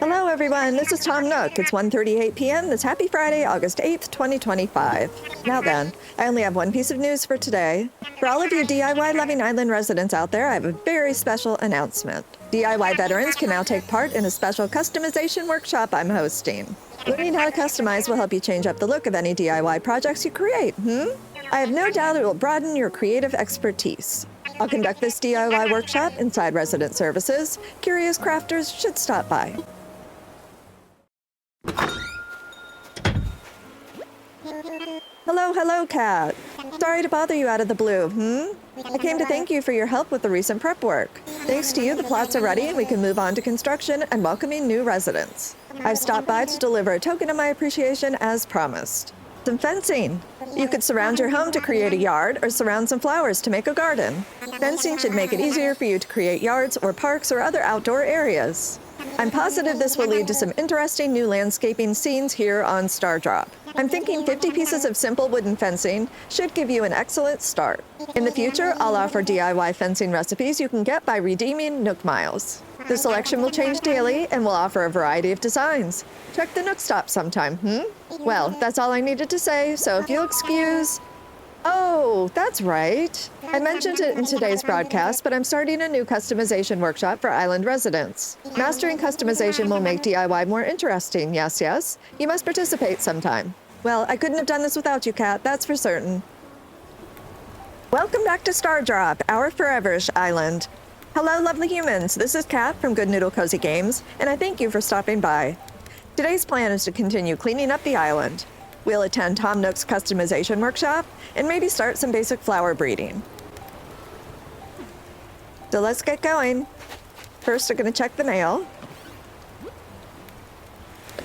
Hello everyone, this is Tom Nook. It's 1:38 p.m. this happy Friday, August 8th, 2025. Now then, I only have one piece of news for today. For all of you DIY loving island residents out there, I have a very special announcement. DIY veterans can now take part in a special customization workshop I'm hosting. Learning how to customize will help you change up the look of any DIY projects you create, I have no doubt it will broaden your creative expertise. I'll conduct this DIY workshop inside Resident Services. Curious crafters should stop by. Hello, cat. Sorry to bother you out of the blue, I came to thank you for your help with the recent prep work. Thanks to you, the plots are ready and we can move on to construction and welcoming new residents. I've stopped by to deliver a token of my appreciation as promised. Some fencing. You could surround your home to create a yard or surround some flowers to make a garden. Fencing should make it easier for you to create yards or parks or other outdoor areas. I'm positive this will lead to some interesting new landscaping scenes here on Stardrop. I'm thinking 50 pieces of simple wooden fencing should give you an excellent start. In the future, I'll offer DIY fencing recipes you can get by redeeming Nook Miles. The selection will change daily and will offer a variety of designs. Check the Nook Stop sometime, Well, that's all I needed to say, so if you'll excuse... Oh, that's right. I mentioned it in today's broadcast, but I'm starting a new customization workshop for island residents. Mastering customization will make DIY more interesting, yes. You must participate sometime. Well, I couldn't have done this without you, Kat, that's for certain. Welcome back to Stardrop, our Foreverish island. Hello, lovely humans. This is Kat from Good Noodle Cozy Games, and I thank you for stopping by. Today's plan is to continue cleaning up the island. We'll attend Tom Nook's customization workshop and maybe start some basic flower breeding. So let's get going. First, we're going to check the mail.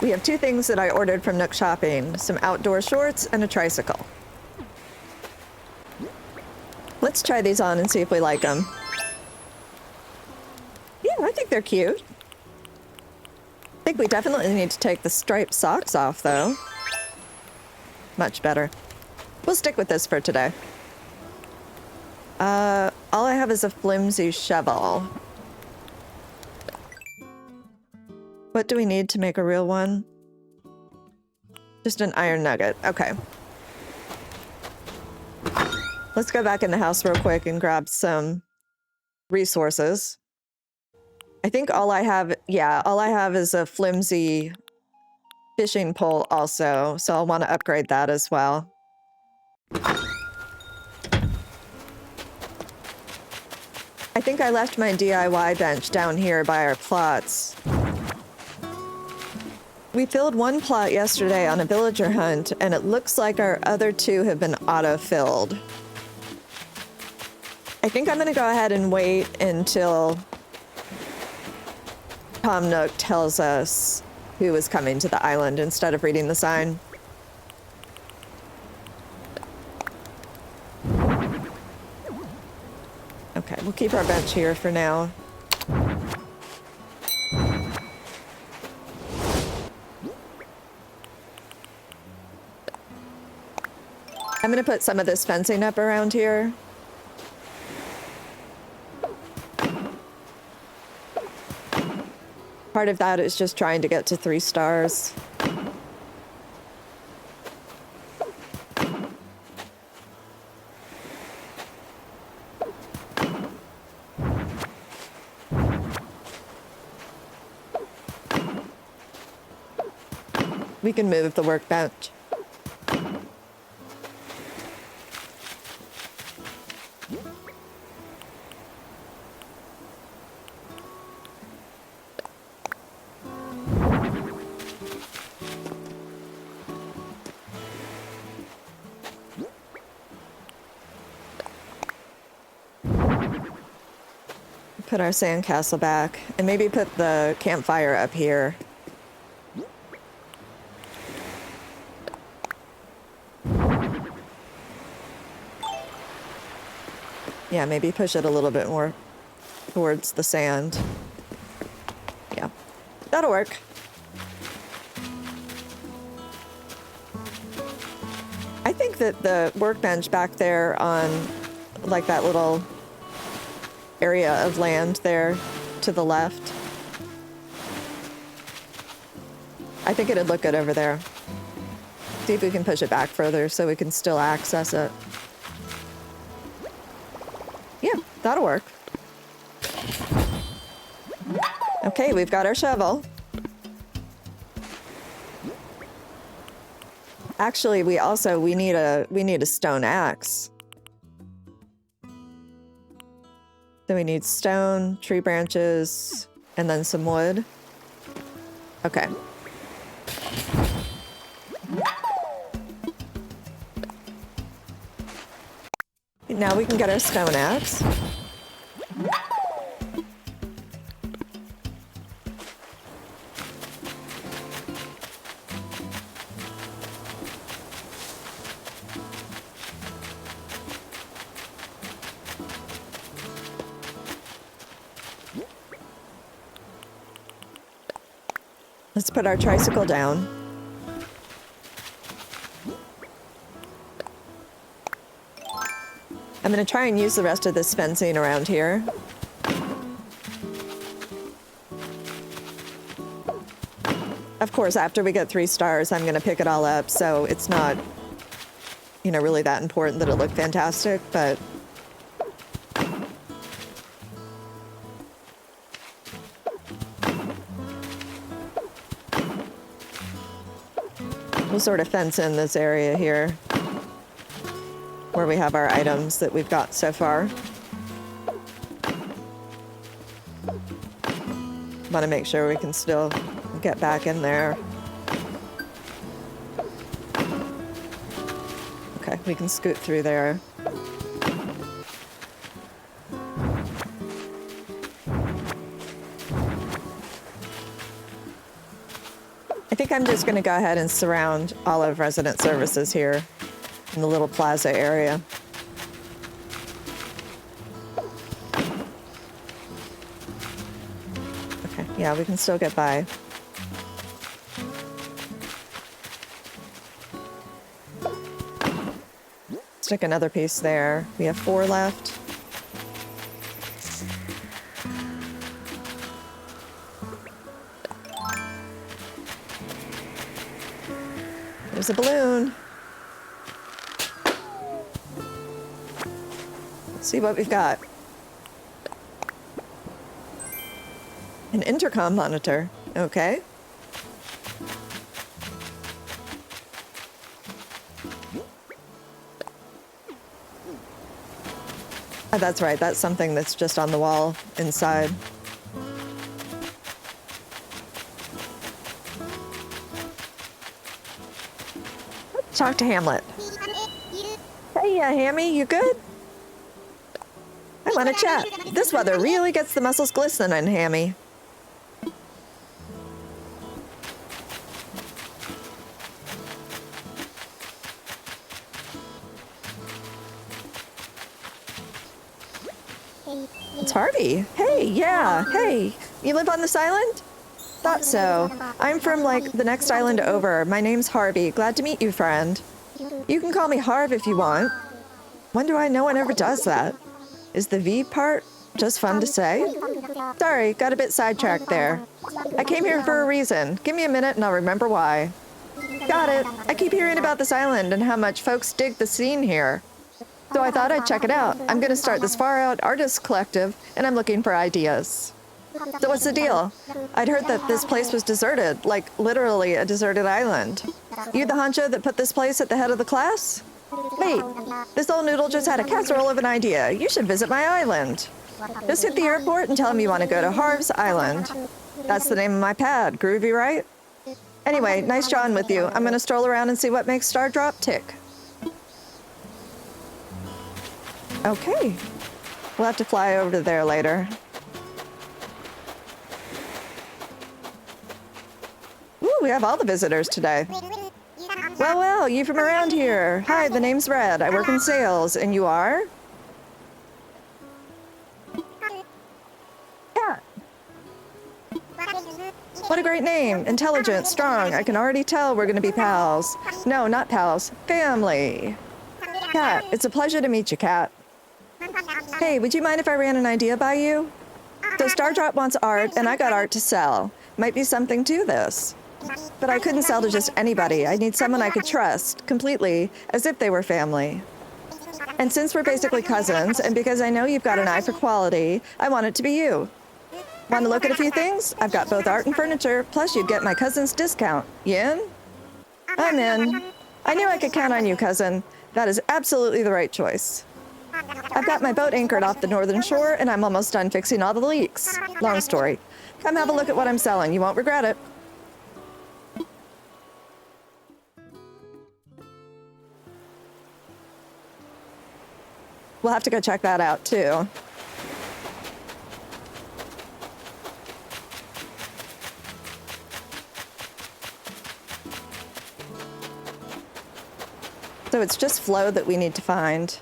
We have two things that I ordered from Nook Shopping, some outdoor shorts and a tricycle. Let's try these on and see if we like them. Yeah, I think they're cute. I think we definitely need to take the striped socks off, though. Much better. We'll stick with this for today. All I have is a flimsy shovel. What do we need to make a real one? Just an iron nugget. Okay. Let's go back in the house real quick and grab some resources. I think all I have is a flimsy fishing pole also, so I'll want to upgrade that as well. I think I left my DIY bench down here by our plots. We filled one plot yesterday on a villager hunt, and it looks like our other two have been auto-filled. I think I'm going to go ahead and wait until Tom Nook tells us who is coming to the island instead of reading the sign. Okay, we'll keep our bench here for now. I'm gonna put some of this fencing up around here. Part of that is just trying to get to 3 stars. We can move the workbench. Put our sandcastle back, and maybe put the campfire up here. Yeah, maybe push it a little bit more towards the sand. Yeah, that'll work. I think that the workbench back there on, like, that little area of land there to the left I think it'd look good over there. See if we can push it back further so we can still access it. Yeah, that'll work. Okay, we've got our shovel. Actually, we need a stone axe. Then we need stone, tree branches, and then some wood. Okay. Now we can get our stone axe. Let's put our tricycle down. I'm going to try and use the rest of this fencing around here. Of course, after we get 3 stars, I'm going to pick it all up, so it's not, you know, really that important that it look fantastic, but... we'll sort of fence in this area here where we have our items that we've got so far. Want to make sure we can still get back in there. Okay, we can scoot through there. I think I'm just going to go ahead and surround all of resident services here in the little plaza area. Okay, yeah, we can still get by. Stick another piece there. We have 4 left. There's a balloon. Let's see what we've got. An intercom monitor. Okay. Oh, that's right. That's something that's just on the wall inside. Talk to Hamlet. Hey, Hammy, you good? I want to chat. This weather really gets the muscles glistening, Hammy. It's Harvey. Hey, yeah, hey. You live on this island? Thought so. I'm from, like, the next island over. My name's Harvey. Glad to meet you, friend. You can call me Harv if you want. When do I? No one ever does that. Is the V part just fun to say? Sorry, got a bit sidetracked there. I came here for a reason. Give me a minute and I'll remember why. Got it. I keep hearing about this island and how much folks dig the scene here. So I thought I'd check it out. I'm going to start this far-out artist collective, and I'm looking for ideas. So what's the deal? I'd heard that this place was deserted, like literally a deserted island. You the honcho that put this place at the head of the class? Wait, this old noodle just had a casserole of an idea. You should visit my island. Just hit the airport and tell him you want to go to Harv's Island. That's the name of my pad. Groovy, right? Anyway, nice jawing with you. I'm going to stroll around and see what makes Stardrop tick. Okay. We'll have to fly over to there later. Ooh, we have all the visitors today. Well, you from around here. Hi, the name's Redd. I work in sales. And you are? Cat. What a great name. Intelligent, strong. I can already tell we're going to be pals. No, not pals. Family. Cat, it's a pleasure to meet you, Cat. Hey, would you mind if I ran an idea by you? So Stardrop wants art, and I got art to sell. Might be something to this. But I couldn't sell to just anybody. I need someone I could trust completely, as if they were family. And since we're basically cousins, and because I know you've got an eye for quality, I want it to be you. Want to look at a few things? I've got both art and furniture, plus you'd get my cousin's discount. You in? I'm in. I knew I could count on you, cousin. That is absolutely the right choice. I've got my boat anchored off the northern shore, and I'm almost done fixing all the leaks. Long story. Come have a look at what I'm selling. You won't regret it. We'll have to go check that out, too. So it's just flow that we need to find.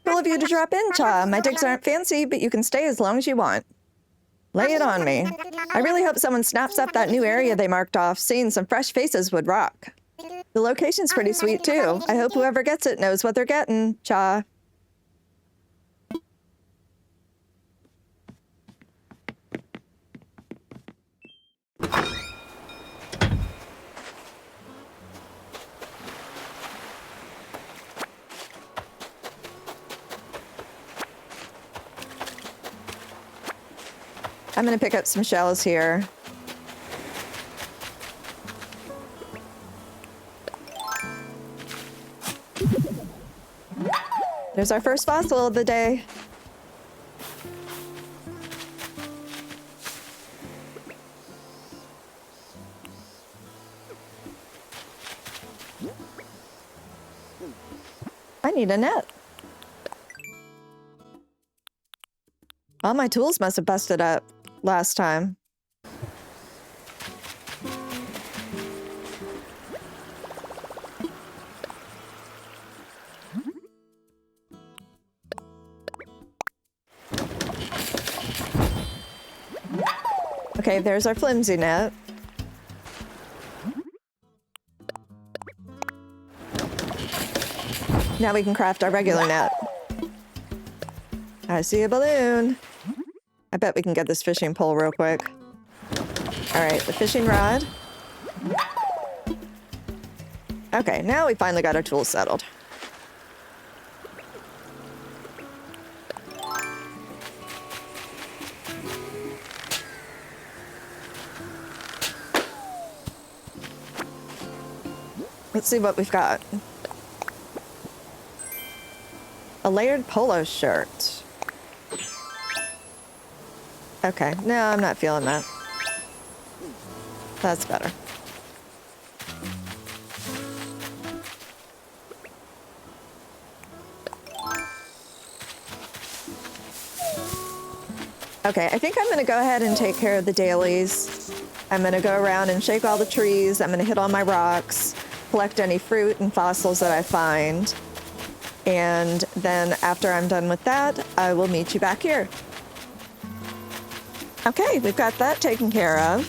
Cool of you to drop in, Cha. My digs aren't fancy, but you can stay as long as you want. Lay it on me. I really hope someone snaps up that new area they marked off. Seeing some fresh faces would rock. The location's pretty sweet, too. I hope whoever gets it knows what they're getting, Cha. I'm gonna pick up some shells here. There's our first fossil of the day. I need a net. All my tools must have busted up last time. Okay, there's our flimsy net. Now we can craft our regular net. I see a balloon. I bet we can get this fishing pole real quick. All right, the fishing rod. Okay, now we finally got our tools settled. Let's see what we've got. A layered polo shirt. Okay, no, I'm not feeling that. That's better. Okay, I think I'm gonna go ahead and take care of the dailies. I'm gonna go around and shake all the trees. I'm gonna hit all my rocks, collect any fruit and fossils that I find. And then after I'm done with that, I will meet you back here. Okay, we've got that taken care of.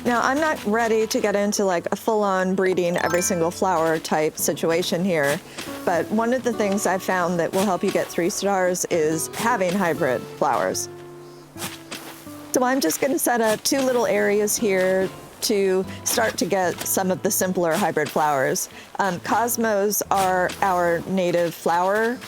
Now, I'm not ready to get into like a full-on breeding every single flower type situation here, but one of the things I've found that will help you get 3 stars is having hybrid flowers. So I'm just gonna set up 2 little areas here to start to get some of the simpler hybrid flowers. Cosmos are our native flower,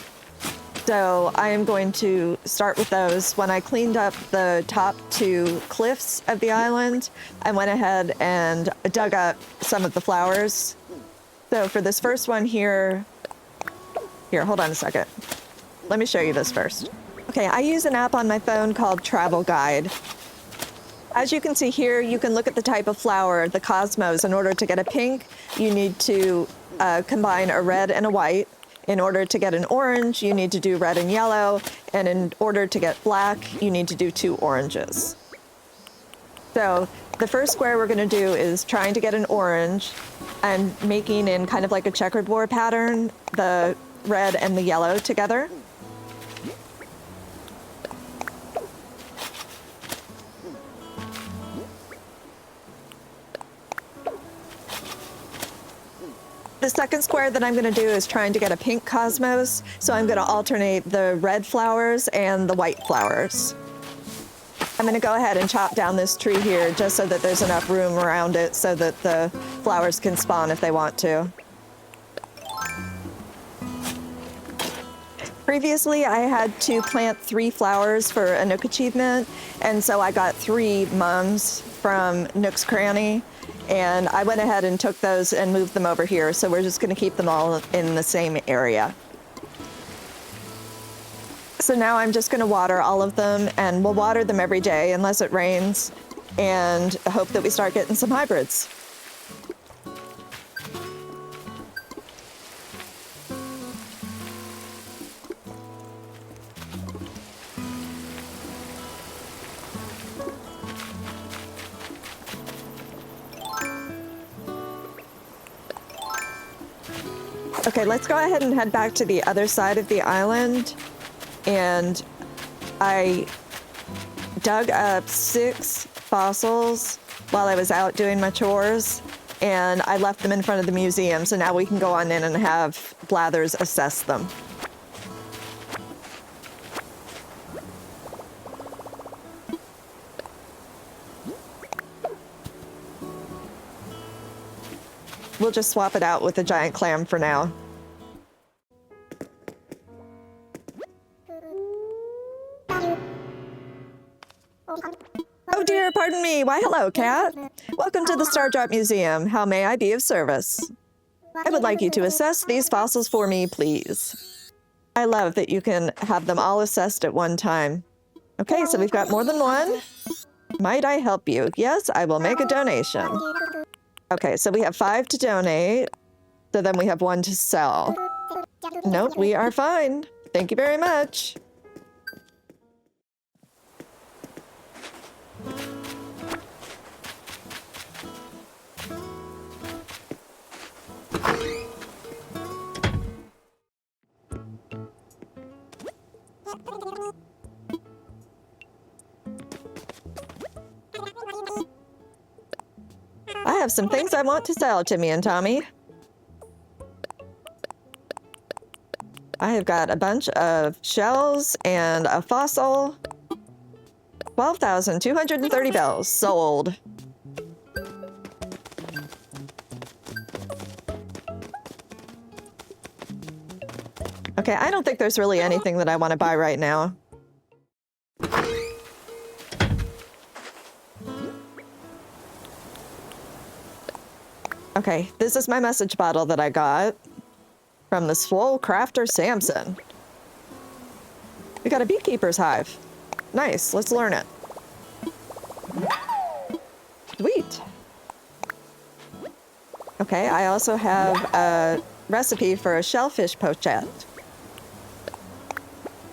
so I am going to start with those. When I cleaned up the top 2 cliffs of the island, I went ahead and dug up some of the flowers. So for this first one here, hold on a second. Let me show you this first. Okay, I use an app on my phone called Travel Guide. As you can see here, you can look at the type of flower, the cosmos. In order to get a pink, you need to combine a red and a white. In order to get an orange, you need to do red and yellow. And in order to get black, you need to do 2 oranges. So the first square we're going to do is trying to get an orange and making in kind of like a checkerboard pattern, the red and the yellow together. The second square that I'm going to do is trying to get a pink cosmos, so I'm going to alternate the red flowers and the white flowers. I'm going to go ahead and chop down this tree here just so that there's enough room around it so that the flowers can spawn if they want to. Previously, I had to plant 3 flowers for a Nook achievement, and so I got 3 mums from Nook's Cranny, and I went ahead and took those and moved them over here, so we're just going to keep them all in the same area. So now I'm just going to water all of them, and we'll water them every day unless it rains, and hope that we start getting some hybrids. Okay, let's go ahead and head back to the other side of the island. And I dug up 6 fossils while I was out doing my chores, and I left them in front of the museum, so now we can go on in and have Blathers assess them. We'll just swap it out with a giant clam for now. Oh dear, pardon me. Why, hello, cat. Welcome to the Stardrop Museum. How may I be of service? I would like you to assess these fossils for me, please. I love that you can have them all assessed at one time. Okay, so we've got more than one. Might I help you? Yes, I will make a donation. Okay, so we have 5 to donate. So then we have 1 to sell. Nope, we are fine. Thank you very much. I have some things I want to sell, Timmy and Tommy. I have got a bunch of shells and a fossil. 12,230 bells sold. Okay, I don't think there's really anything that I want to buy right now. Okay, this is my message bottle that I got from the Swole Crafter Samson. We got a beekeeper's hive. Nice, let's learn it. Sweet. Okay, I also have a recipe for a shellfish pochette.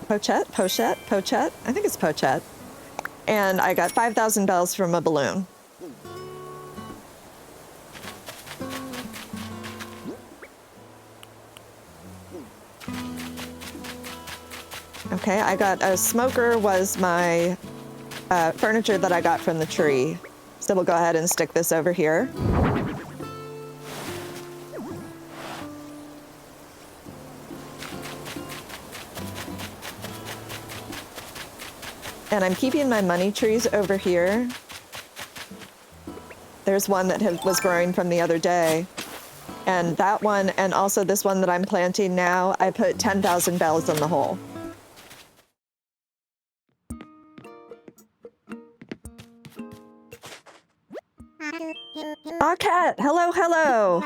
Pochette? I think it's pochette. And I got 5,000 bells from a balloon. Okay, I got a smoker was my furniture that I got from the tree. So we'll go ahead and stick this over here. And I'm keeping my money trees over here. There's one that was growing from the other day. And that one, and also this one that I'm planting now, I put 10,000 bells in the hole. Ah, cat, hello, hello.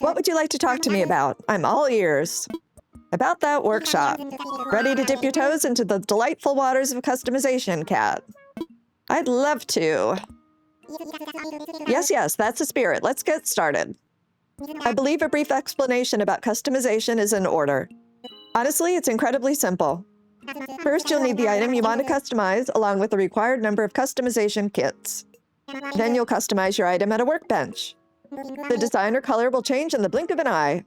What would you like to talk to me about? I'm all ears. About that workshop. Ready to dip your toes into the delightful waters of customization, cat? I'd love to. Yes, that's the spirit. Let's get started. I believe a brief explanation about customization is in order. Honestly, it's incredibly simple. First, you'll need the item you want to customize, along with the required number of customization kits. Then you'll customize your item at a workbench. The design or color will change in the blink of an eye.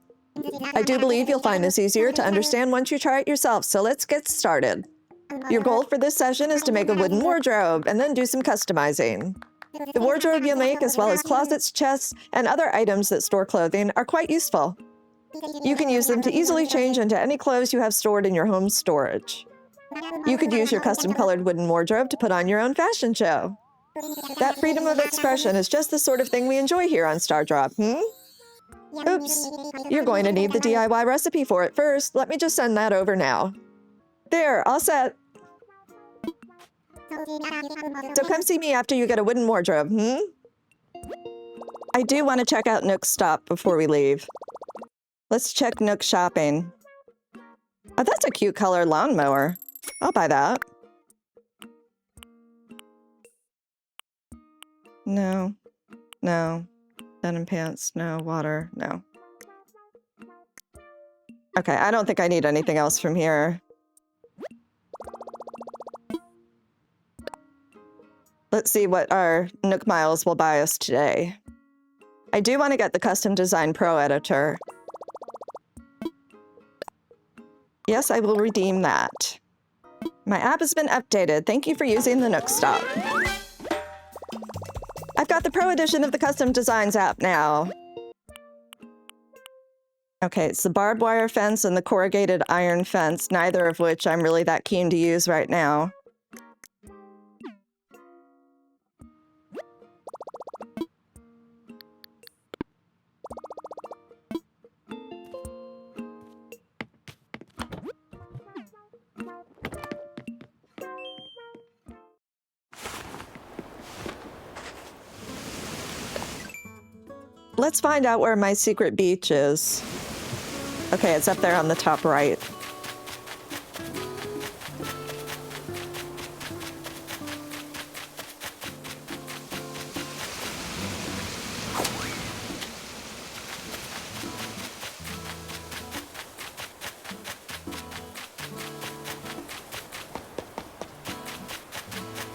I do believe you'll find this easier to understand once you try it yourself, so let's get started. Your goal for this session is to make a wooden wardrobe and then do some customizing. The wardrobe you'll make, as well as closets, chests, and other items that store clothing, are quite useful. You can use them to easily change into any clothes you have stored in your home storage. You could use your custom-colored wooden wardrobe to put on your own fashion show. That freedom of expression is just the sort of thing we enjoy here on Stardrop, Oops, you're going to need the DIY recipe for it first. Let me just send that over now. There, all set. So come see me after you get a wooden wardrobe, I do want to check out Nook's stop before we leave. Let's check Nook shopping. Oh, that's a cute color lawnmower. I'll buy that. No. No. Denim pants, no. Water, no. Okay, I don't think I need anything else from here. Let's see what our Nook Miles will buy us today. I do want to get the Custom Design Pro Editor. Yes, I will redeem that. My app has been updated. Thank you for using the Nook Stop. I've got the Pro Edition of the Custom Designs app now. Okay, it's the barbed wire fence and the corrugated iron fence, neither of which I'm really that keen to use right now. Let's find out where my secret beach is. Okay, it's up there on the top right.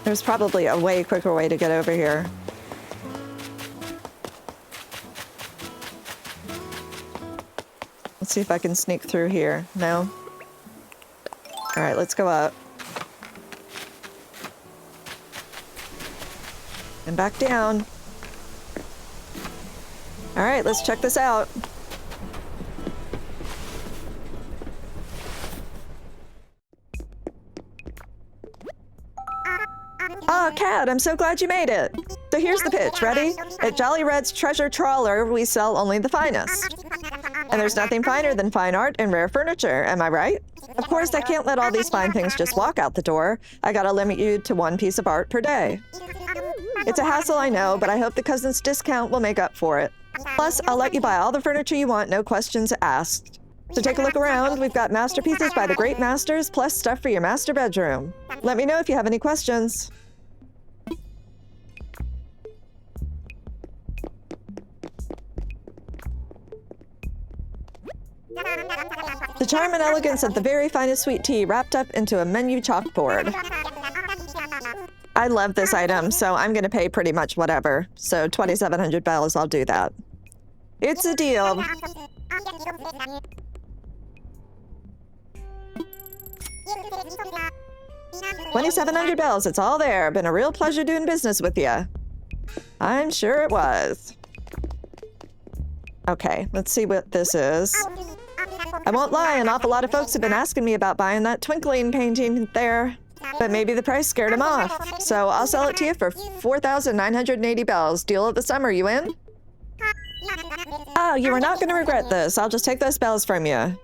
There's probably a way quicker way to get over here. Let's see if I can sneak through here. No? All right, let's go up. And back down. All right, let's check this out. Oh, Cat, I'm so glad you made it. So here's the pitch, ready? At Jolly Red's Treasure Trawler, we sell only the finest. And there's nothing finer than fine art and rare furniture, am I right? Of course, I can't let all these fine things just walk out the door. I gotta limit you to one piece of art per day. It's a hassle, I know, but I hope the cousin's discount will make up for it. Plus, I'll let you buy all the furniture you want, no questions asked. So take a look around. We've got masterpieces by the great masters, plus stuff for your master bedroom. Let me know if you have any questions. The charm and elegance of the very finest sweet tea wrapped up into a menu chalkboard. I love this item, so I'm going to pay pretty much whatever. So 2,700 bells, I'll do that. It's a deal. 2,700 bells, it's all there. Been a real pleasure doing business with you. I'm sure it was. Okay, let's see what this is. I won't lie, an awful lot of folks have been asking me about buying that twinkling painting there. But maybe the price scared them off. So I'll sell it to you for 4,980 bells. Deal of the summer, you in? Oh, you are not going to regret this. I'll just take those bells from you.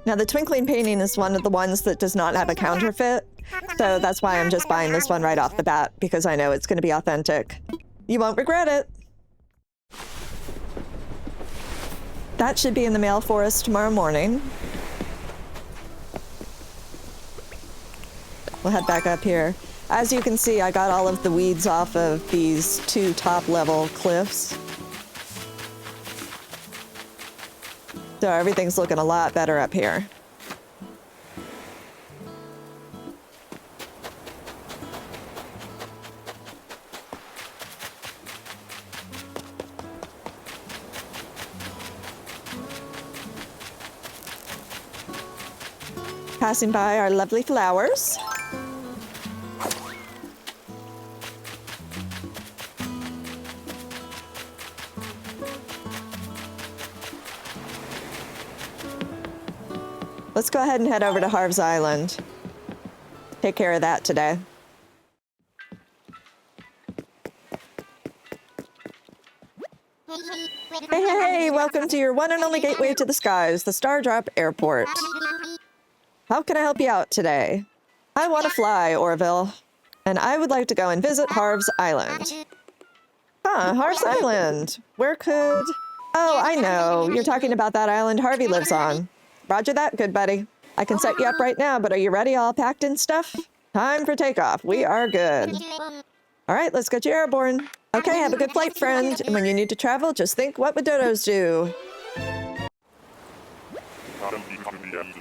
Now, the twinkling painting is one of the ones that does not have a counterfeit. So that's why I'm just buying this one right off the bat, because I know it's going to be authentic. You won't regret it. That should be in the mail for us tomorrow morning. We'll head back up here. As you can see, I got all of the weeds off of these two top-level cliffs. So everything's looking a lot better up here. Passing by our lovely flowers. Let's go ahead and head over to Harv's Island. Take care of that today. Hey, welcome to your one and only gateway to the skies, the Stardrop Airport. How can I help you out today? I want to fly, Orville, and I would like to go and visit Harv's Island. Huh, Harv's Island. Where could... Oh, I know. You're talking about that island Harvey lives on. Roger that, good buddy. I can set you up right now, but are you ready, all packed and stuff? Time for takeoff. We are good. All right, let's get you airborne. Okay, have a good flight, friend. And when you need to travel, just think, what would dodos do?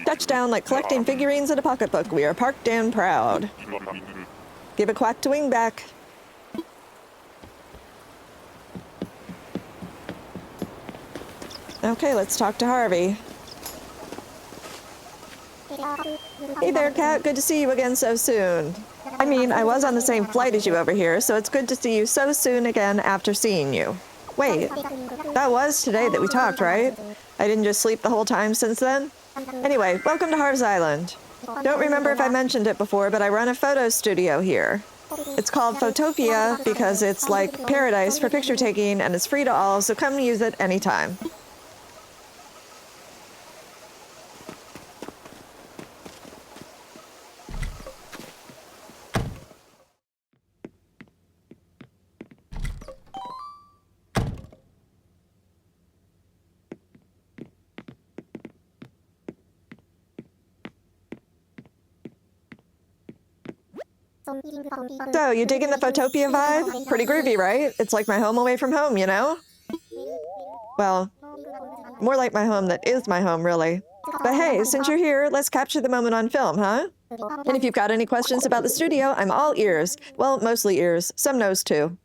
Touchdown like collecting figurines in a pocketbook. We are parked and proud. Give a quack to wingback. Okay, let's talk to Harvey. Hey there, Kat. Good to see you again so soon. I mean, I was on the same flight as you over here, so it's good to see you so soon again after seeing you. Wait, that was today that we talked, right? I didn't just sleep the whole time since then? Anyway, welcome to Harv's Island. Don't remember if I mentioned it before, but I run a photo studio here. It's called Photopia because it's like paradise for picture taking and it's free to all, so come use it anytime. So, you digging the Photopia vibe? Pretty groovy, right? It's like my home away from home, you know? Well, more like my home that is my home, really. But hey, since you're here, let's capture the moment on film, huh? And if you've got any questions about the studio, I'm all ears. Well, mostly ears. Some nose, too.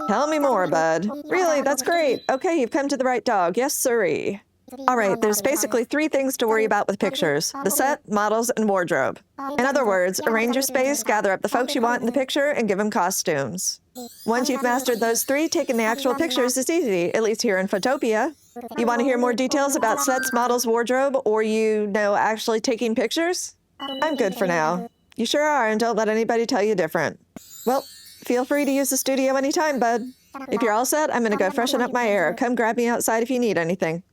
Tell me more, bud. Really? That's great. Okay, you've come to the right dog. Yes, sirree. All right, there's basically 3 things to worry about with pictures: the set, models, and wardrobe. In other words, arrange your space, gather up the folks you want in the picture, and give them costumes. Once you've mastered those 3, taking the actual pictures is easy, at least here in Photopia. You want to hear more details about sets, models, wardrobe, or actually taking pictures? I'm good for now. You sure are, and don't let anybody tell you different. Well, feel free to use the studio anytime, bud. If you're all set, I'm going to go freshen up my air. Come grab me outside if you need anything.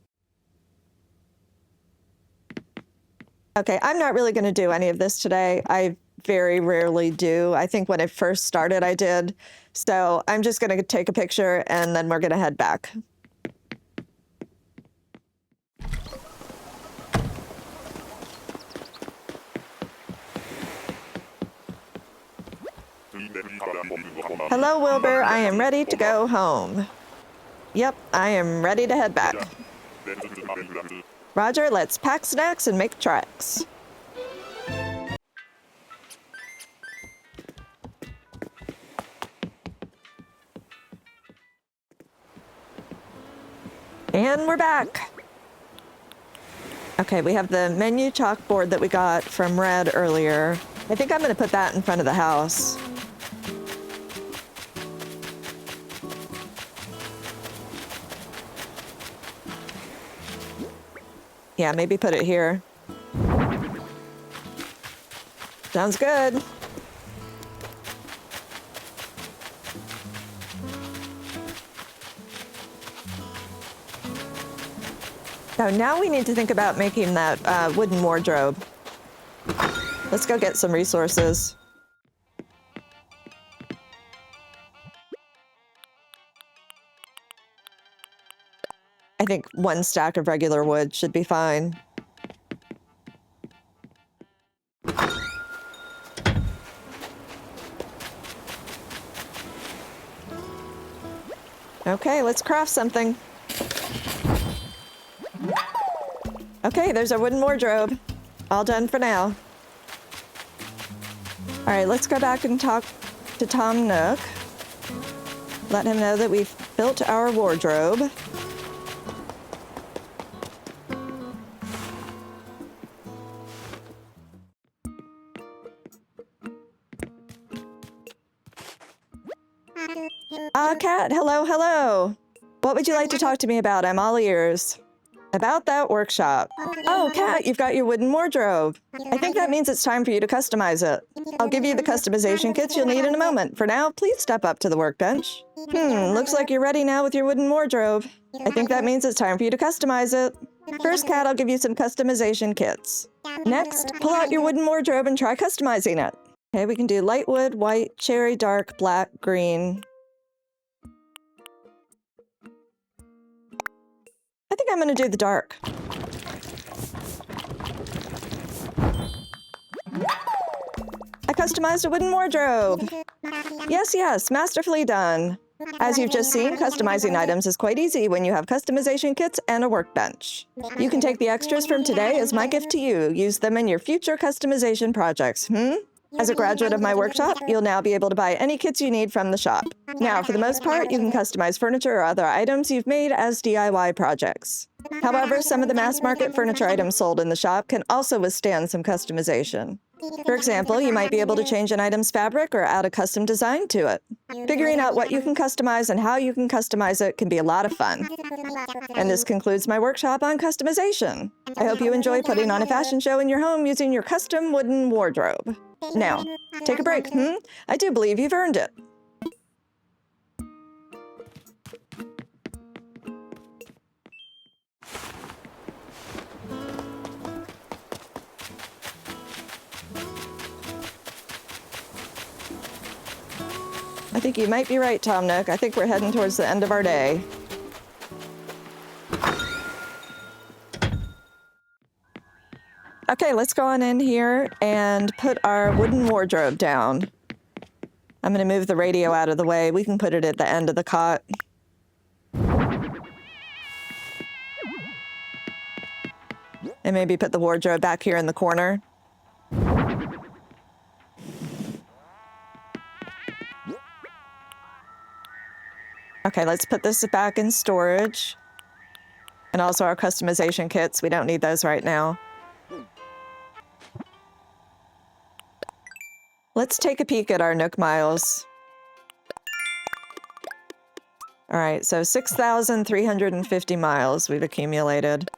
Okay, I'm not really going to do any of this today. I very rarely do. I think when it first started, I did. So I'm just going to take a picture and then we're going to head back. Hello, Wilbur. I am ready to go home. Yep, I am ready to head back. Roger, let's pack snacks and make tracks. And we're back. Okay, we have the menu chalkboard that we got from Redd earlier. I think I'm going to put that in front of the house. Yeah, maybe put it here. Sounds good. So now we need to think about making that wooden wardrobe. Let's go get some resources. I think 1 stack of regular wood should be fine. Okay, let's craft something. Okay, there's our wooden wardrobe. All done for now. All right, let's go back and talk to Tom Nook. Let him know that we've built our wardrobe. Kat, hello, hello. What would you like to talk to me about? I'm all ears. About that workshop. Oh, Kat, you've got your wooden wardrobe. I think that means it's time for you to customize it. I'll give you the customization kits you'll need in a moment. For now, please step up to the workbench. Looks like you're ready now with your wooden wardrobe. I think that means it's time for you to customize it. First, Kat, I'll give you some customization kits. Next, pull out your wooden wardrobe and try customizing it. Okay, we can do light wood, white, cherry, dark, black, green. I think I'm going to do the dark. I customized a wooden wardrobe. Yes, masterfully done. As you've just seen, customizing items is quite easy when you have customization kits and a workbench. You can take the extras from today as my gift to you. Use them in your future customization projects, As a graduate of my workshop, you'll now be able to buy any kits you need from the shop. Now, for the most part, you can customize furniture or other items you've made as DIY projects. However, some of the mass market furniture items sold in the shop can also withstand some customization. For example, you might be able to change an item's fabric or add a custom design to it. Figuring out what you can customize and how you can customize it can be a lot of fun. And this concludes my workshop on customization. I hope you enjoy putting on a fashion show in your home using your custom wooden wardrobe. Now, take a break, I do believe you've earned it. I think you might be right, Tom Nook. I think we're heading towards the end of our day. Okay, let's go on in here and put our wooden wardrobe down. I'm going to move the radio out of the way. We can put it at the end of the cot. And maybe put the wardrobe back here in the corner. Okay, let's put this back in storage. And also our customization kits. We don't need those right now. Let's take a peek at our Nook miles. All right, so 6,350 miles we've accumulated.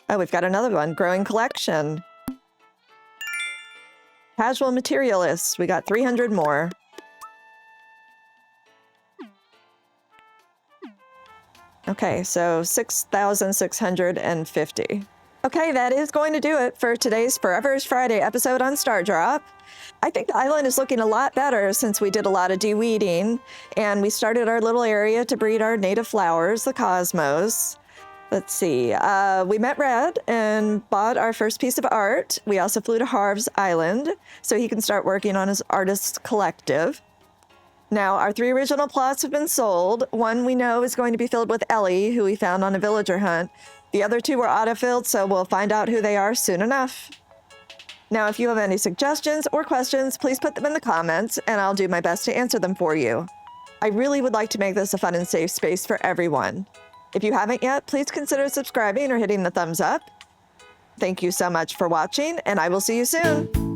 Oh, we've got another one, growing collection. Casual materialists, we got 300 more. Okay, so 6,650. Okay, that is going to do it for today's Foreverish Friday episode on Stardrop. I think the island is looking a lot better since we did a lot of de-weeding, and we started our little area to breed our native flowers, the cosmos. Let's see, we met Redd and bought our first piece of art. We also flew to Harv's island so he can start working on his artist's collective. Now, our 3 original plots have been sold. One we know is going to be filled with Ellie, who we found on a villager hunt. The other 2 were autofilled, so we'll find out who they are soon enough. Now, if you have any suggestions or questions, please put them in the comments, and I'll do my best to answer them for you. I really would like to make this a fun and safe space for everyone. If you haven't yet, please consider subscribing or hitting the thumbs up. Thank you so much for watching, and I will see you soon.